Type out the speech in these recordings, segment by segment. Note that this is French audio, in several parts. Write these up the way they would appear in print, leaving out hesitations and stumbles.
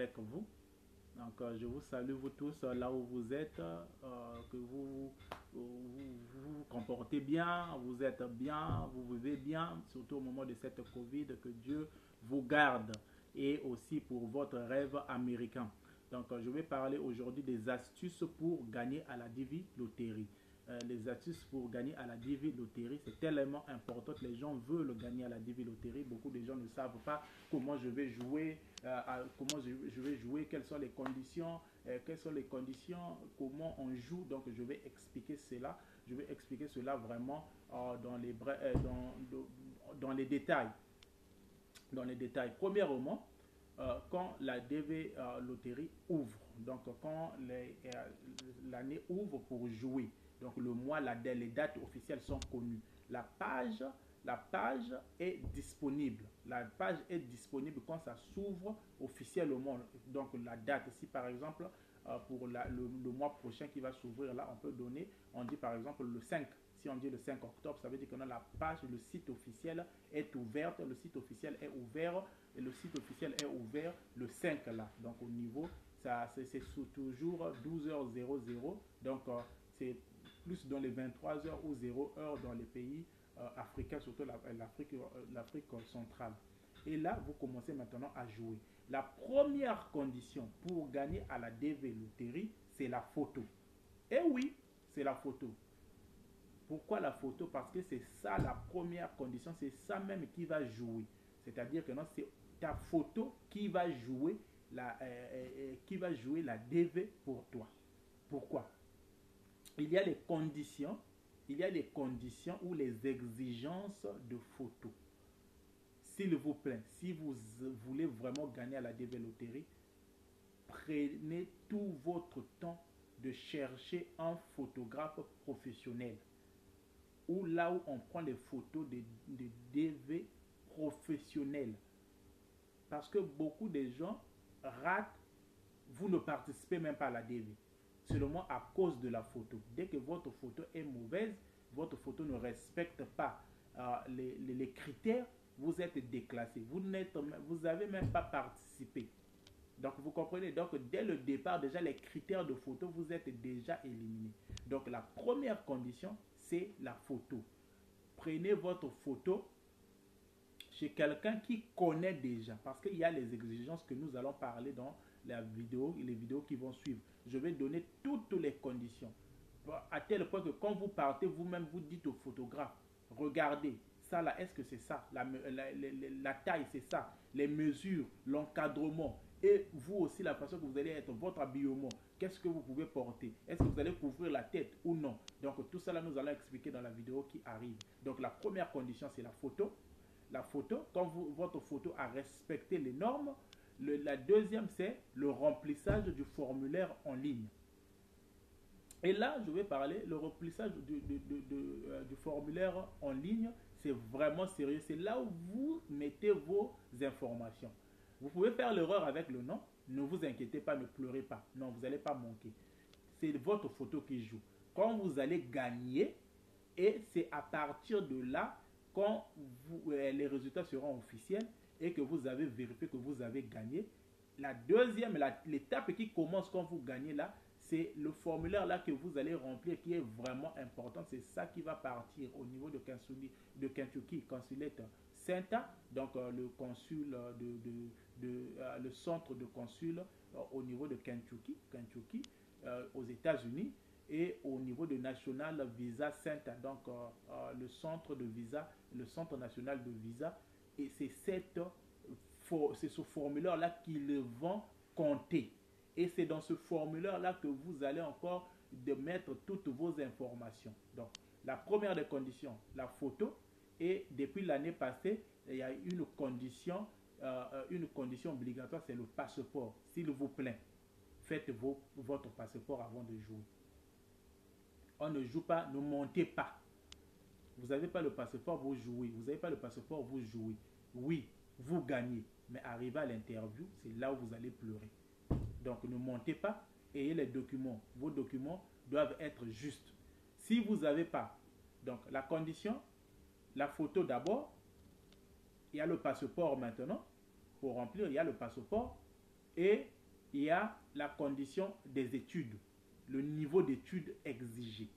avec vous. Donc, je vous salue vous tous là où vous êtes, que vous comportez bien, vous êtes bien, vous vivez bien, surtout au moment de cette Covid, que Dieu vous garde et aussi pour votre rêve américain. Donc, je vais parler aujourd'hui des astuces pour gagner à la Divi Lottery. Les astuces pour gagner à la Divi Lottery, c'est tellement important que les gens veulent gagner à la Divi Lottery. Beaucoup de gens ne savent pas comment je vais jouer, comment je vais jouer, quelles sont les conditions, comment on joue. Donc, je vais expliquer cela. Je vais expliquer cela vraiment dans les détails. Dans les détails. Premièrement, quand la DV Loterie ouvre, donc quand l'année ouvre pour jouer, donc le mois, les dates officielles sont connues. La page, la page est disponible. La page est disponible quand ça s'ouvre officiellement. Donc la date, si par exemple pour le mois prochain qui va s'ouvrir là, on peut donner, on dit par exemple le 5. Si on dit le 5 octobre, ça veut dire que la page, le site officiel est ouverte, le site officiel est ouvert et le site officiel est ouvert le 5 là. Donc au niveau, c'est toujours 12h00. Donc c'est plus dans les 23h ou 0h dans les pays africains, surtout l'Afrique centrale. Et là, vous commencez maintenant à jouer. La première condition pour gagner à la DV Lottery, c'est la photo. Et oui, c'est la photo. Pourquoi la photo? Parce que c'est ça la première condition, c'est ça même qui va jouer. C'est-à-dire que non, c'est ta photo qui va jouer la DV pour toi. Pourquoi? Il y a des conditions, il y a des conditions ou les exigences de photo. S'il vous plaît, si vous voulez vraiment gagner à la DV Lottery, prenez tout votre temps de chercher un photographe professionnel ou là où on prend des photos de DV professionnels. Parce que beaucoup de gens ratent, vous ne participez même pas à la DV. Seulement à cause de la photo. Dès que votre photo est mauvaise, votre photo ne respecte pas les critères, vous êtes déclassé. Vous n'avez même pas participé. Donc vous comprenez, donc dès le départ, déjà les critères de photo, vous êtes déjà éliminé. Donc la première condition, c'est la photo. Prenez votre photo chez quelqu'un qui connaît déjà, parce qu'il y a les exigences que nous allons parler dans la vidéo et les vidéos qui vont suivre. Je vais donner toutes les conditions. À tel point que quand vous partez, vous-même vous dites au photographe, regardez, ça là, est-ce que c'est ça? La taille, c'est ça. Les mesures, l'encadrement. Et vous aussi, la façon que vous allez être, votre habillement. Qu'est-ce que vous pouvez porter? Est-ce que vous allez couvrir la tête ou non? Donc tout ça là, nous allons expliquer dans la vidéo qui arrive. Donc la première condition, c'est la photo. La photo, quand votre photo a respecté les normes. La deuxième, c'est le remplissage du formulaire en ligne. Et là, je vais parler, le remplissage du formulaire en ligne, c'est vraiment sérieux. C'est là où vous mettez vos informations. Vous pouvez faire l'erreur avec le nom. Ne vous inquiétez pas, ne pleurez pas. Non, vous n'allez pas manquer. C'est votre photo qui joue. Quand vous allez gagner, et c'est à partir de là, quand les résultats seront officiels et que vous avez vérifié que vous avez gagné, la deuxième, l'étape qui commence quand vous gagnez là, c'est le formulaire là que vous allez remplir qui est vraiment important. C'est ça qui va partir au niveau de Kentucky Consulate Center, donc le consul le centre de consul au niveau de Kentucky aux États-Unis, et au niveau de National Visa Center, donc le centre de visa, le centre national de visa. Et c'est ce formulaire-là qu'ils vont compter. Et c'est dans ce formulaire-là que vous allez encore de mettre toutes vos informations. Donc, la première des conditions, la photo. Et depuis l'année passée, il y a une condition obligatoire, c'est le passeport. S'il vous plaît, faites votre passeport avant de jouer. On ne joue pas, ne montez pas. Vous n'avez pas le passeport, vous jouez. Vous n'avez pas le passeport, vous jouez. Oui, vous gagnez. Mais arrivé à l'interview, c'est là où vous allez pleurer. Donc ne montez pas, ayez les documents. Vos documents doivent être justes. Si vous n'avez pas, donc la condition, la photo d'abord, il y a le passeport maintenant. Pour remplir, il y a le passeport. Et il y a la condition des études, le niveau d'études exigé.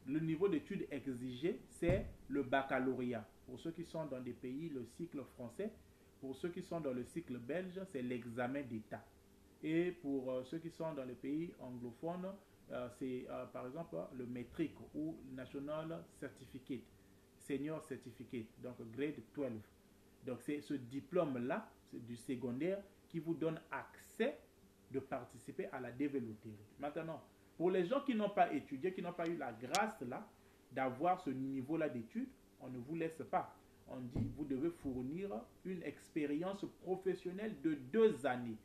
Le niveau d'études exigé, c'est le baccalauréat. Pour ceux qui sont dans des pays, le cycle français. Pour ceux qui sont dans le cycle belge, c'est l'examen d'État. Et pour ceux qui sont dans les pays anglophones, c'est par exemple le METRIC ou National Certificate, Senior Certificate, donc grade 12. Donc c'est ce diplôme-là, du secondaire, qui vous donne accès de participer à la DV-loterie. Maintenant, pour les gens qui n'ont pas étudié, qui n'ont pas eu la grâce là d'avoir ce niveau-là d'études, on ne vous laisse pas. On dit, vous devez fournir une expérience professionnelle de 2 années.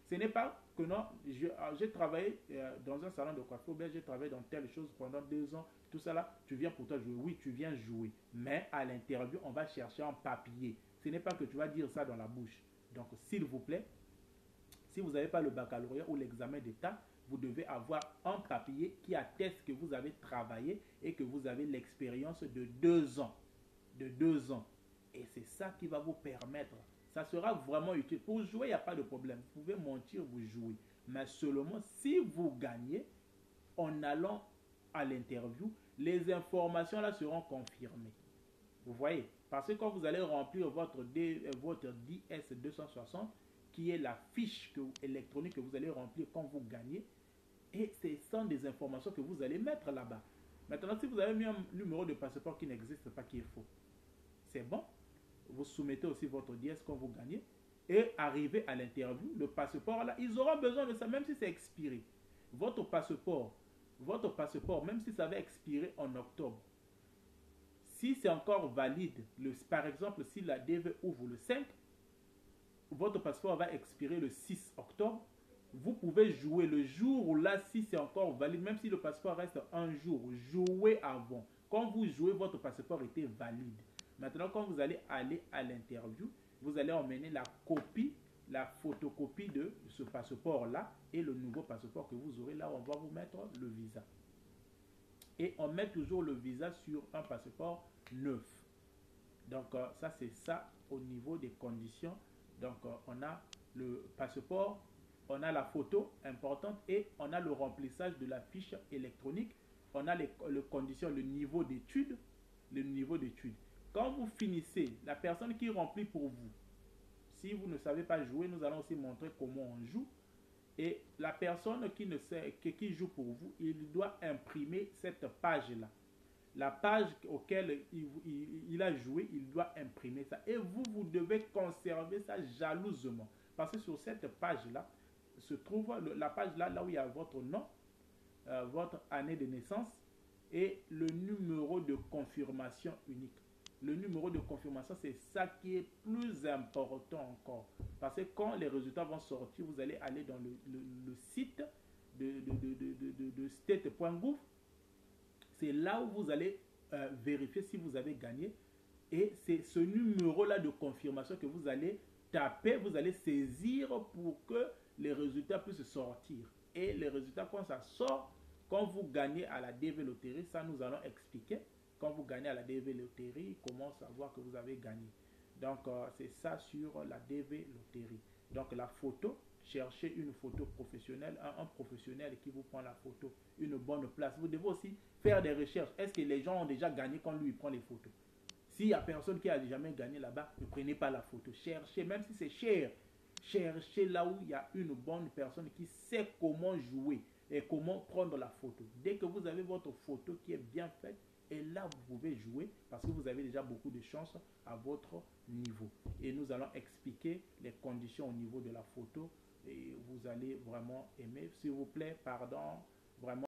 Ce n'est pas que non, j'ai travaillé dans un salon de coiffure, j'ai travaillé dans telle chose pendant 2 ans, tout ça là, tu viens pour toi jouer. Oui, tu viens jouer. Mais à l'interview, on va chercher un papier. Ce n'est pas que tu vas dire ça dans la bouche. Donc, s'il vous plaît, si vous n'avez pas le baccalauréat ou l'examen d'État, vous devez avoir un papier qui atteste que vous avez travaillé et que vous avez l'expérience de 2 ans. De 2 ans. Et c'est ça qui va vous permettre. Ça sera vraiment utile. Pour jouer, il n'y a pas de problème. Vous pouvez mentir, vous jouez. Mais seulement si vous gagnez, en allant à l'interview, les informations là seront confirmées. Vous voyez? Parce que quand vous allez remplir votre DS260, qui est la fiche électronique que vous allez remplir quand vous gagnez, et ce sont des informations que vous allez mettre là-bas. Maintenant, si vous avez mis un numéro de passeport qui n'existe pas, qui est faux, c'est bon. Vous soumettez aussi votre DS quand vous gagnez. Et arrivé à l'interview, le passeport là, ils auront besoin de ça, même si c'est expiré. Votre passeport, même si ça avait expiré en octobre, si c'est encore valide, par exemple, si la DV ouvre le 5, votre passeport va expirer le 6 octobre. Vous pouvez jouer le jour où là, si c'est encore valide, même si le passeport reste un jour, jouez avant. Quand vous jouez, votre passeport était valide. Maintenant, quand vous allez aller à l'interview, vous allez emmener la copie, la photocopie de ce passeport-là et le nouveau passeport que vous aurez. Là, on va vous mettre le visa. Et on met toujours le visa sur un passeport neuf. Donc, ça, c'est ça au niveau des conditions. Donc, on a le passeport, on a la photo importante et on a le remplissage de la fiche électronique. On a les conditions, le niveau d'études. Le niveau d'études. Quand vous finissez, la personne qui remplit pour vous, si vous ne savez pas jouer, nous allons aussi montrer comment on joue. Et la personne qui joue pour vous, il doit imprimer cette page-là. La page auquel il a joué, il doit imprimer ça. Et vous devez conserver ça jalousement. Parce que sur cette page-là, se trouve la page-là, là où il y a votre nom, votre année de naissance et le numéro de confirmation unique. Le numéro de confirmation, c'est ça qui est plus important encore. Parce que quand les résultats vont sortir, vous allez aller dans le site de state.gouv. C'est là où vous allez vérifier si vous avez gagné. Et c'est ce numéro-là de confirmation que vous allez taper, vous allez saisir pour que les résultats puissent sortir. Et les résultats, quand ça sort, quand vous gagnez à la DV Loterie, ça nous allons expliquer. Quand vous gagnez à la DV Loterie, comment savoir que vous avez gagné. Donc, c'est ça sur la DV Loterie. Donc, la photo, cherchez une photo professionnelle, un professionnel qui vous prend la photo, une bonne place. Vous devez aussi faire des recherches. Est-ce que les gens ont déjà gagné quand lui prend les photos? S'il n'y a personne qui a jamais gagné là-bas, ne prenez pas la photo. Cherchez, même si c'est cher, cherchez là où il y a une bonne personne qui sait comment jouer et comment prendre la photo. Dès que vous avez votre photo qui est bien faite, et là vous pouvez jouer parce que vous avez déjà beaucoup de chances à votre niveau. Et nous allons expliquer les conditions au niveau de la photo et vous allez vraiment aimer. S'il vous plaît, pardon, vraiment.